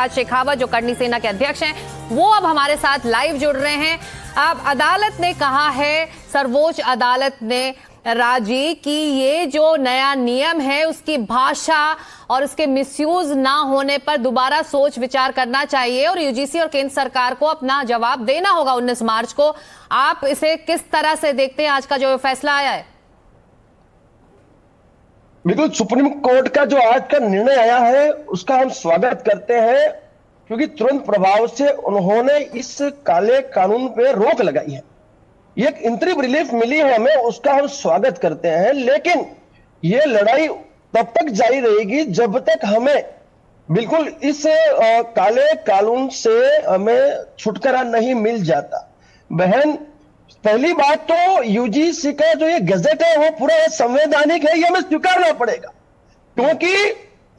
राज शेखावत जो करनी सेना के अध्यक्ष हैं, वो अब हमारे साथ लाइव जुड़ रहे हैं। अब अदालत ने कहा है, सर्वोच्च अदालत ने राजी कि ये जो नया नियम है उसकी भाषा और उसके मिसयूज ना होने पर दोबारा सोच विचार करना चाहिए और यूजीसी और केंद्र सरकार को अपना जवाब देना होगा 19 मार्च को। आप इसे किस तरह से देखते हैं, आज का जो फैसला आया है? बिल्कुल, सुप्रीम कोर्ट का जो आज का निर्णय आया है उसका हम स्वागत करते हैं, क्योंकि तुरंत प्रभाव से उन्होंने इस काले कानून पे रोक लगाई है। ये एक इंटरिम रिलीफ मिली है हमें, उसका हम स्वागत करते हैं। लेकिन ये लड़ाई तब तक जारी रहेगी जब तक हमें बिल्कुल इस काले कानून से हमें छुटकारा नहीं मिल जाता। बहन, पहली बात तो यूजीसी का जो ये गजट है वो पूरा संवैधानिक है, ये हमें स्वीकारना पड़ेगा, क्योंकि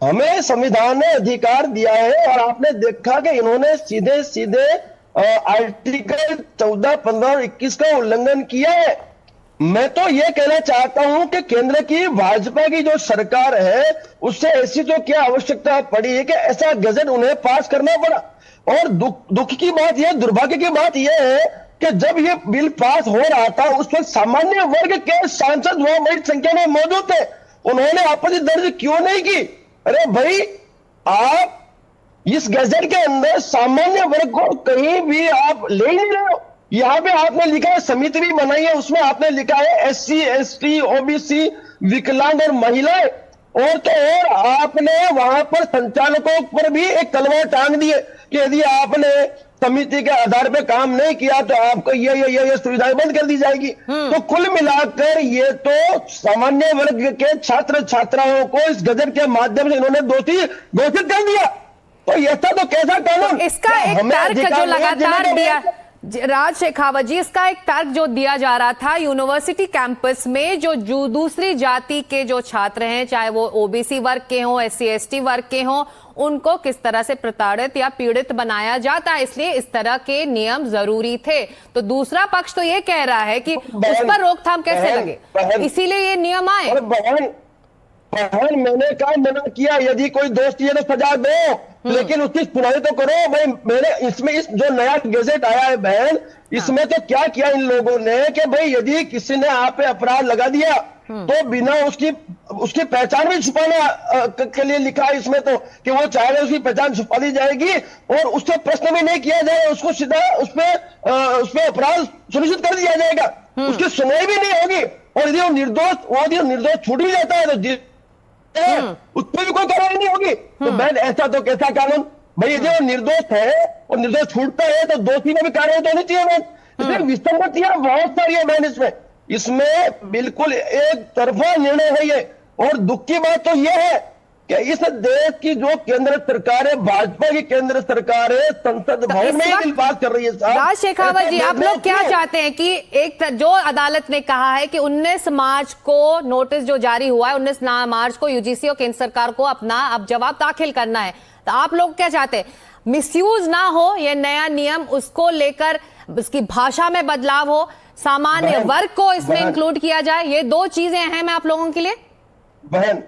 हमें संविधान ने अधिकार दिया है। और आपने देखा कि इन्होंने सीधे सीधे आर्टिकल 14, 15 और 21 का उल्लंघन किया है। मैं तो ये कहना चाहता हूं कि केंद्र की भाजपा की जो सरकार है उससे ऐसी तो क्या आवश्यकता पड़ी है कि ऐसा गजट उन्हें पास करना पड़ा। और दुख की बात यह, दुर्भाग्य की बात यह है कि जब ये बिल पास हो रहा था उस वक्त सामान्य वर्ग के सांसद वहां बड़ी संख्या में मौजूद थे, उन्होंने आपत्ति दर्ज क्यों नहीं की? अरे भाई, आप इस गजट के अंदर सामान्य वर्ग को कहीं भी आप ले ही नहीं रहे हो। यहां पे आपने लिखा है, समिति भी बनाई है, उसमें आपने लिखा है SC, ST, OBC, विकलांग और महिलाएं। और तो और आपने वहां पर संचालकों पर भी एक तलवार टांग दी है कि यदि आपने समिति के आधार पे काम नहीं किया तो आपको ये सुविधाएं बंद कर दी जाएगी। तो कुल मिलाकर ये तो सामान्य वर्ग के छात्र छात्राओं को इस गजट के माध्यम से इन्होंने दोषी घोषित कर दिया। तो ऐसा तो कैसा कानून? तो इसका एक तर्क जो लगातार दिया राज शेखावत जी, इसका एक तर्क जो दिया जा रहा था, यूनिवर्सिटी कैंपस में जो दूसरी जाति के जो छात्र हैं, चाहे वो OBC वर्ग के हों, SC ST वर्ग के हों, उनको किस तरह से प्रताड़ित या पीड़ित बनाया जाता है, इसलिए इस तरह के नियम जरूरी थे। तो दूसरा पक्ष तो ये कह रहा है कि उस पर रोकथाम कैसे लगे, इसीलिए ये नियम आए। बहन, मैंने कहा मना किया, यदि कोई दोस्त ये तो सजा दो, लेकिन उसकी सुनाई तो करो। भाई, मैंने इसमें इस जो नया गजट आया है बहन, इसमें तो क्या किया इन लोगों ने कि भाई यदि किसी ने आप पे अपराध लगा दिया तो बिना उसकी पहचान भी छुपाना के लिए लिखा है इसमें, तो कि वो चाहे उसकी पहचान छुपा दी जाएगी और उससे प्रश्न भी नहीं किया जाएगा, उसको सीधा उस पे अपराध सुनिश्चित कर दिया जाएगा, उसकी सुनाई भी नहीं होगी। और यदि वो निर्दोष छूट भी जाता है तो उसमें भी कोई कार्रवाई नहीं होगी। तो बहन, ऐसा तो कैसा कानून? भाई, यदि वो निर्दोष है और निर्दोष छूटता है तो दोषी में भी कार्रवाई तो होनी चाहिए बहन। इसलिए विसंगतियां बहुत सारी है बहन, इसमें बिल्कुल एक तरफा निर्णय है ये। और दुख की बात तो यह है कि इस देश की जो केंद्र सरकार है, भाजपा की केंद्र सरकार है, संसद भवन में ही बिल पास कर रही है। राज शेखावत जी, आप लोग क्या चाहते हैं कि एक जो अदालत ने कहा है कि 19 मार्च को नोटिस जो जारी हुआ है, 19 मार्च को यूजीसी और केंद्र सरकार को अपना अब जवाब दाखिल करना है, तो आप लोग क्या चाहते हैं? मिसयूज ना हो ये नया नियम, उसको लेकर उसकी भाषा में बदलाव हो, सामान्य वर्ग को इसमें इंक्लूड किया जाए, ये दो चीजें अहम है आप लोगों के लिए? बहन,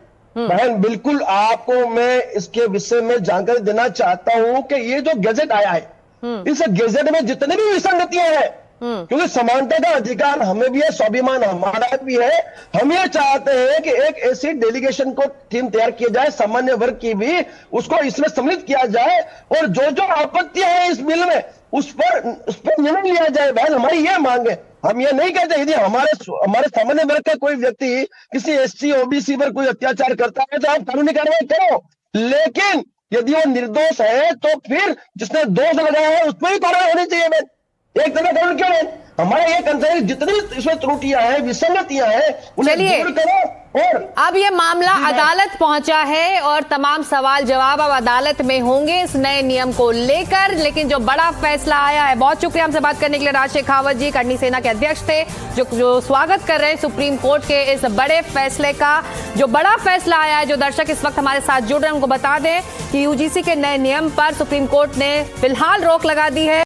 बिल्कुल आपको मैं इसके विषय में जानकारी देना चाहता हूं कि ये जो गजट आया है, इस गजट में जितनी भी विसंगतियां हैं, क्योंकि समानता का अधिकार हमें भी है, स्वाभिमान हमारा भी है, हम ये चाहते हैं कि एक ऐसी डेलीगेशन को टीम तैयार किया जाए, सामान्य वर्ग की भी, उसको इसमें सम्मिलित किया जाए और जो आपत्तियां हैं इस बिल में उस पर निर्णय लिया जाए। बहन, हमारी यह मांग है। हम ये नहीं कहते यदि हमारे सामान्य वर्ग का कोई व्यक्ति किसी SC OBC पर कोई अत्याचार करता है तो आप कानूनी कार्रवाई करो, लेकिन यदि वो निर्दोष है तो फिर जिसने दोष लगाया है उस पर ही कार्रवाई होनी चाहिए। बहन, एक तरह कानून क्यों है? हमारा ये कंसर्न, जितनी इसमें त्रुटियां हैं, विसंगतियां हैं, उन्हें दूर करो। और अब ये मामला अदालत पहुंचा है और तमाम सवाल जवाब अब अदालत में होंगे इस नए नियम को लेकर। लेकिन जो बड़ा फैसला आया है, बहुत शुक्रिया हमसे बात करने के लिए राज शेखावत जी, करनी सेना के अध्यक्ष थे, जो स्वागत कर रहे हैं सुप्रीम कोर्ट के इस बड़े फैसले का। जो बड़ा फैसला आया है, जो दर्शक इस वक्त हमारे साथ जुड़ रहे हैं उनको बता दें कि यूजीसी के नए नियम पर सुप्रीम कोर्ट ने फिलहाल रोक लगा दी है।